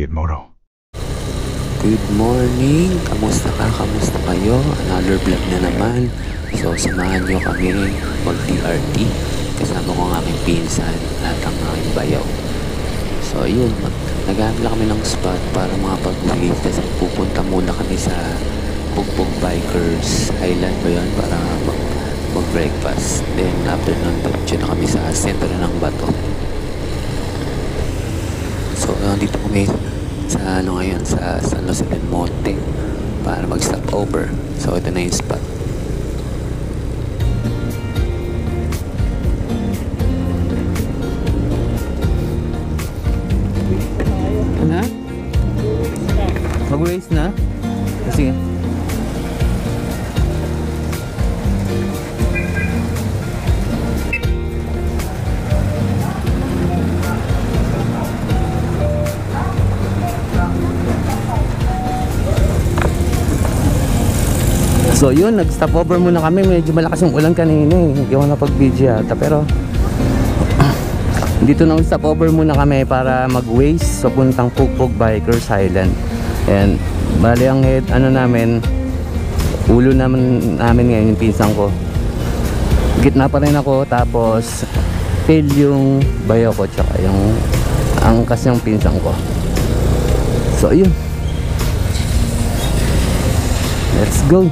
Gitmodo. Good morning! Kamusta ka? Kamusta kayo? Another vlog na naman. So, samahan nyo kami mag-DRT. Kasama ko ang aking pinsan at ang aking bayaw. So, yun. Naghahanap lang kami ng spot para makapag-uwi. Kasi pupunta muna kami sa Pugbog Bikers Island ba yun? Para mag-breakfast. Then, after nun, diretso na kami sa sentro ng Bato. So, nandito kami sa ngayon sa San Jose del Monte para mag-stop over. So ito na yung spot. Ano? Mag-race na? Sige. So yun, nag-stop over muna kami. Medyo malakas yung ulan kanina eh. Hindi ako napag-video yata. Pero dito na stop over muna kami para mag-waste sa puntang Pugbog Bikers Island. And bali ang head, namin, ulo namin ngayon yung pinsan ko. Gitna pa rin ako. Tapos tail yung bayo ko. Tsaka yung angkas yung pinsan ko. So yun, let's go.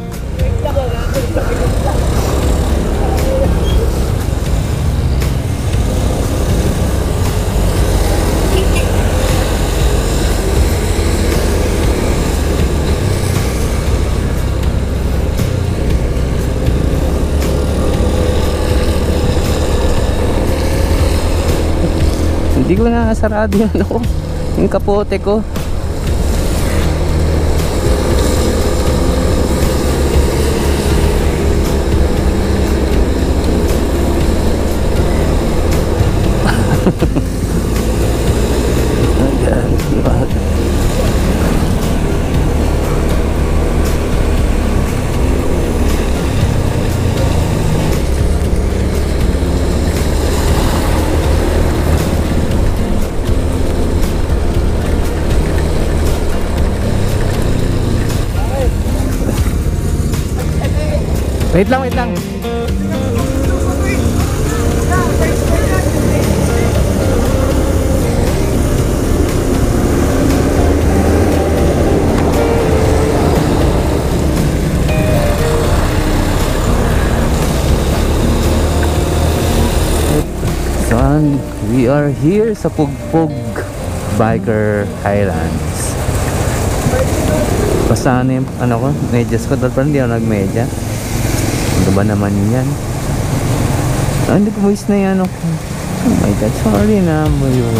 Hindi ko na sarado yung kapote ko. Wait lang, wait lang. So, we are here sa Pugbog Biker Highlands. Basta yung ko, medyas ko. Dahil parang hindi ako nag-medya. Ano ba naman yan? Hindi ko voice na yan ako. Oh my god, sorry na mo yun.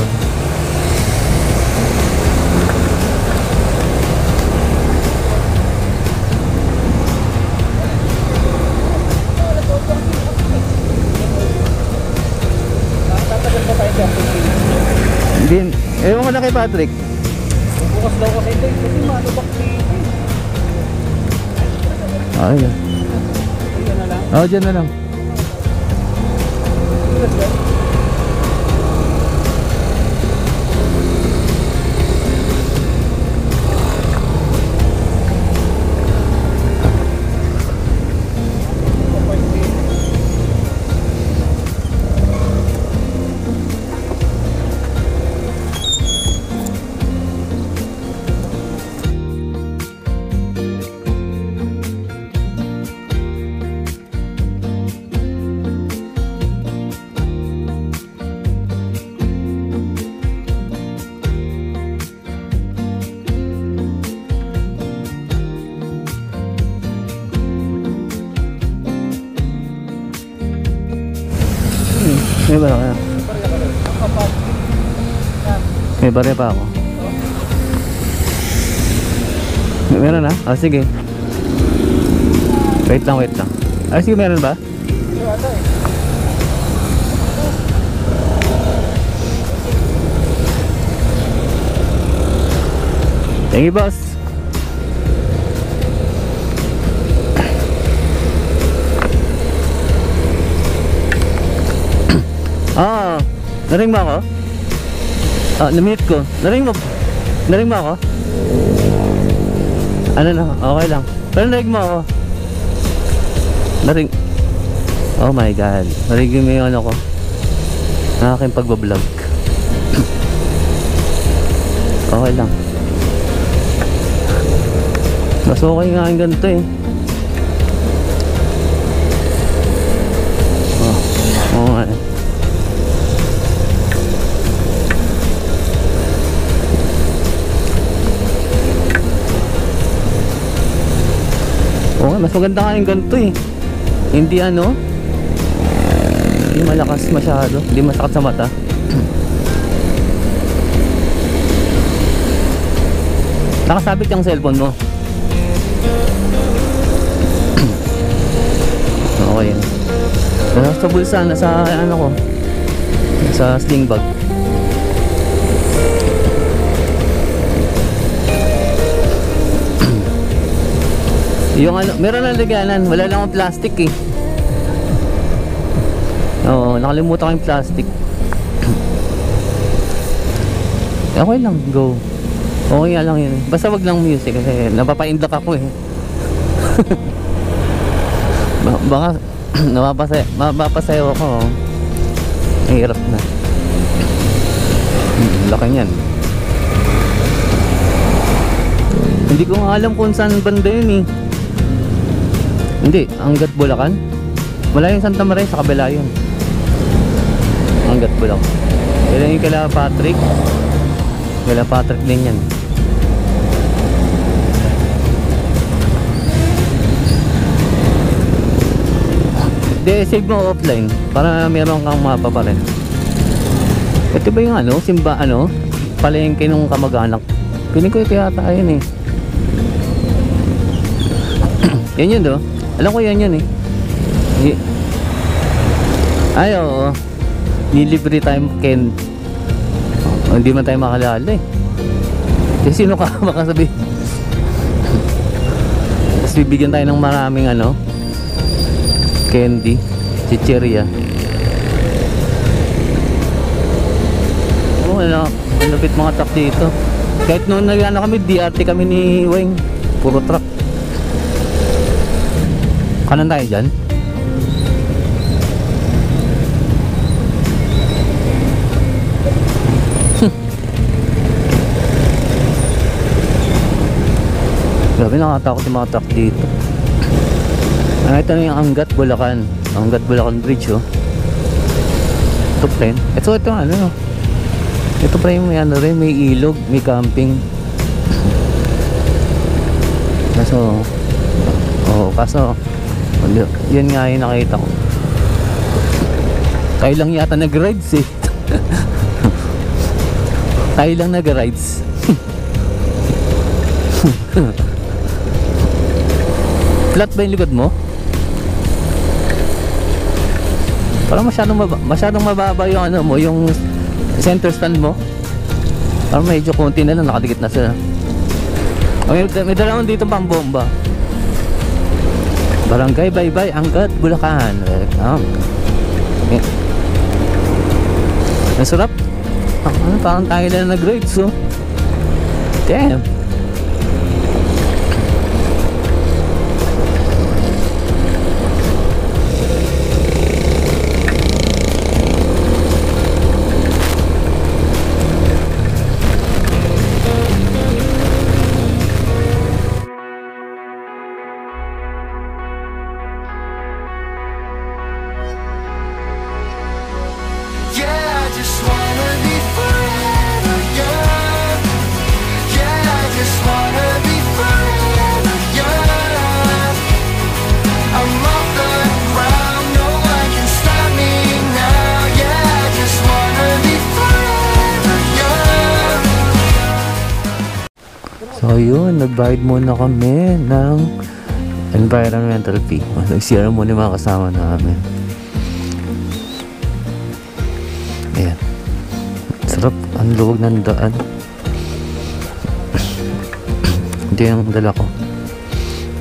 Hindi, ewan ko na kay Patrick. Bukas daw kasi ito, kasi manubak dito. Ayun. Oh, dyan na lang. May barya ka na? May barya pa ako. Meron na? Ah, sige. Wait lang, wait lang. Ah, sige, meron ba? Thank you, boss. Narinig mo ako? Na-mute ko. Narinig mo? Narinig mo ako? Ano na? Okay lang. Pero narinig mo ako? Narinig... Oh my God. Narinig mo yung ano ko? Ang aking pagbablog. Okay lang. Mas okay nga yung ganito eh. Oo nga eh. Oo, mas maganda nga yung ganito eh. Hindi ano, hindi malakas masyado, hindi masakit sa mata. Nakasabit yung cellphone mo. Okay yan. Nasa bulsa, nasa ano ko, sa sling bag. Yung ano, meron na laganan, wala lang akong plastic eh. Oo, nakalimutan ko yung plastic. Okay lang, go. Okay nga lang yun. Basta wag lang music kasi napapaindak ako eh. Baka mapapasayaw ako. Hirap na. Laki niyan. Hindi ko nga alam kung saan banda yun eh. Hindi, hanggat Bulacan. Wala yung Santa Maria, sa kabila yun. Hanggat Bulacan. Kailan yung kala Patrick? Kala Patrick din yan. Hindi, save mo offline para meron kang mapa pa rin. Ito ba yung ano, simba ano, palengke nung kamag-anak. Piling ko ito yata yun eh. Yan yun do. Alam ko yan yun eh. Ay oo. Nilibre tayo Ken. Oh, hindi man tayo makalala eh. Kasi sino ka makasabi? Tapos bibigyan tayo ng maraming ano, candy, chicheria. Oh ano, malapit mga truck dito. Kahit noon nag-ano kami, DRT kami ni Weng, puro truck. Kanan tayo dyan? Grabe, nakatakot yung mga truck dito. Ito na yung Angat Bulacan. Angat Bulacan Bridge oh. Ito pa rin. Ito ano. Ito pa rin may ano rin, may ilog, may camping. Kaso yun nga yung nakita ko. Tayo lang yata nag-rides eh. Tayo lang nag-rides. Flat ba yung likod mo? Parang masyadong mababa yung ano mo, yung center stand mo. Parang medyo konti na lang, nakadikit na sila. May dalawang dito pang bomba. Barangay Baybay, Angat, Bulacan. Welcome. Ang sarap. Ano, parang tayo na nag-rides oh. Damn. So yun, nagbayad muna kami ng environmental fee. Nag-CR muna yung mga kasama namin. Ayan. Sarap, ang luwag ng daan. Ito yung dala ko.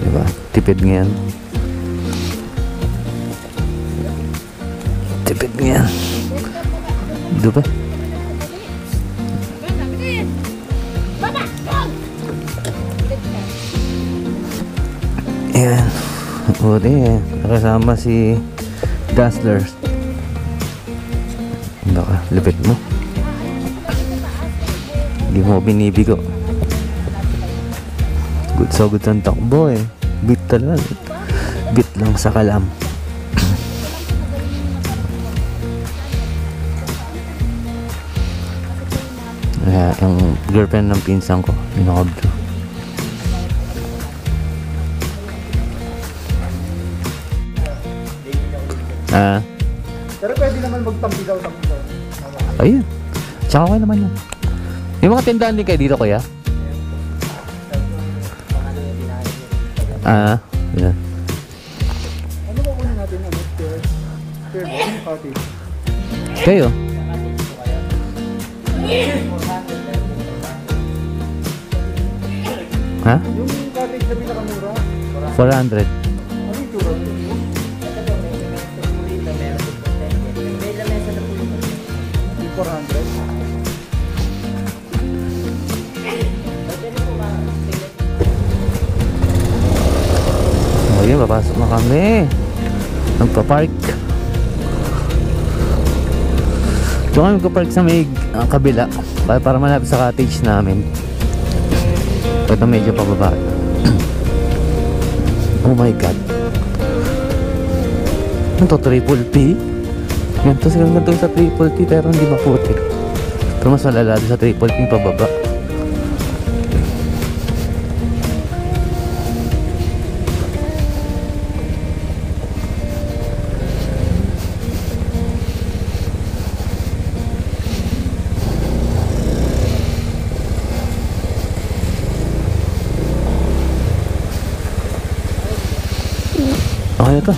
Diba? Tipid nga yan. Tipid nga yan. Diba? Buti eh. Nakasama si Dazzler. Baka, lupit mo. Hindi mo binibigo. Good ang takbo eh. Beat talaga. Beat lang sa kalam. Kaya yung girlfriend ng pinsan ko, pinakablo. Pero pwede naman magtambigaw. Ayun. Tsaka okay naman yun. May mga tindahan din kayo dito, kuya? Yeah. Ano ba kunin natin? Third cottage. Kayo? Ha? Yung cottage na pinakamura. 400. Ano yung tura? Yung 400. O yun, papasok na kami. Nagpa-park. Doon kami magpa-park sa may kabila para malapit sa cottage namin. Ito medyo pababa. Oh my god. Ito triple P. Ganito silang ganito sa triple T pero hindi maputi. Pero mas malala sa triple P pababa. Okay na to.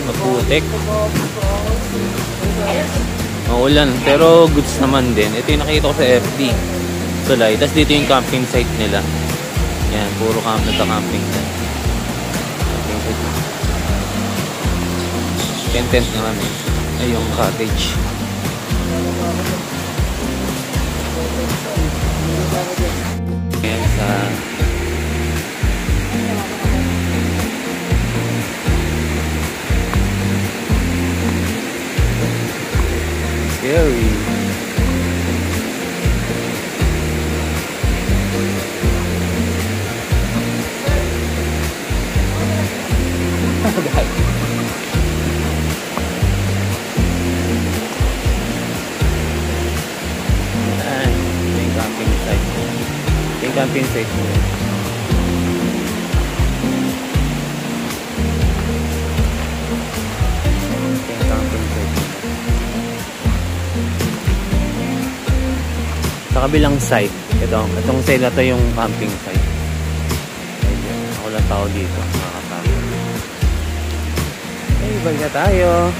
Maputik. Maulan, pero goods naman din. Ito yung nakita ko sa FB. Tulay. Tapos dito yung camping site nila. Yan, puro camping site. Camping site. Tent naman eh. Ay, yung cottage. Ayan sa... Scary. Camping site mo. Camping site. Sa kabilang site, itong site na to yung camping site. Ako lang tao dito, makakasama. Ay, bag na tayo.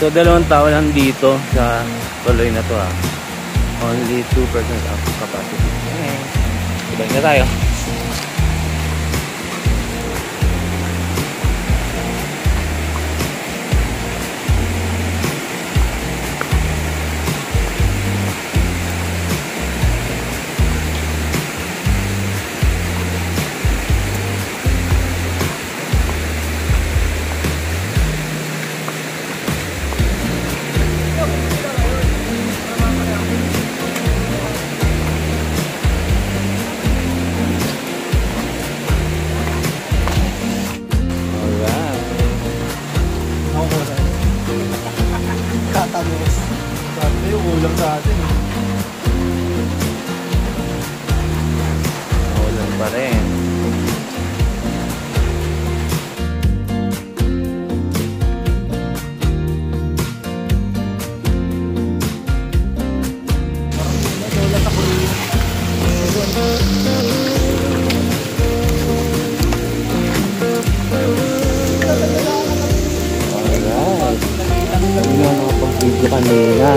So, 2 tao lang dito sa tuloy na to Only 2% of capacity. Ibang na tayo. Sabi yung ulam sa atin. Ulan pa rin. Video kanina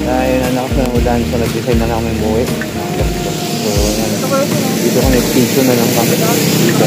dahil nanak na ulan, so nag-design na lang kami umuwi. So yan, dito kami, station na lang kami dito.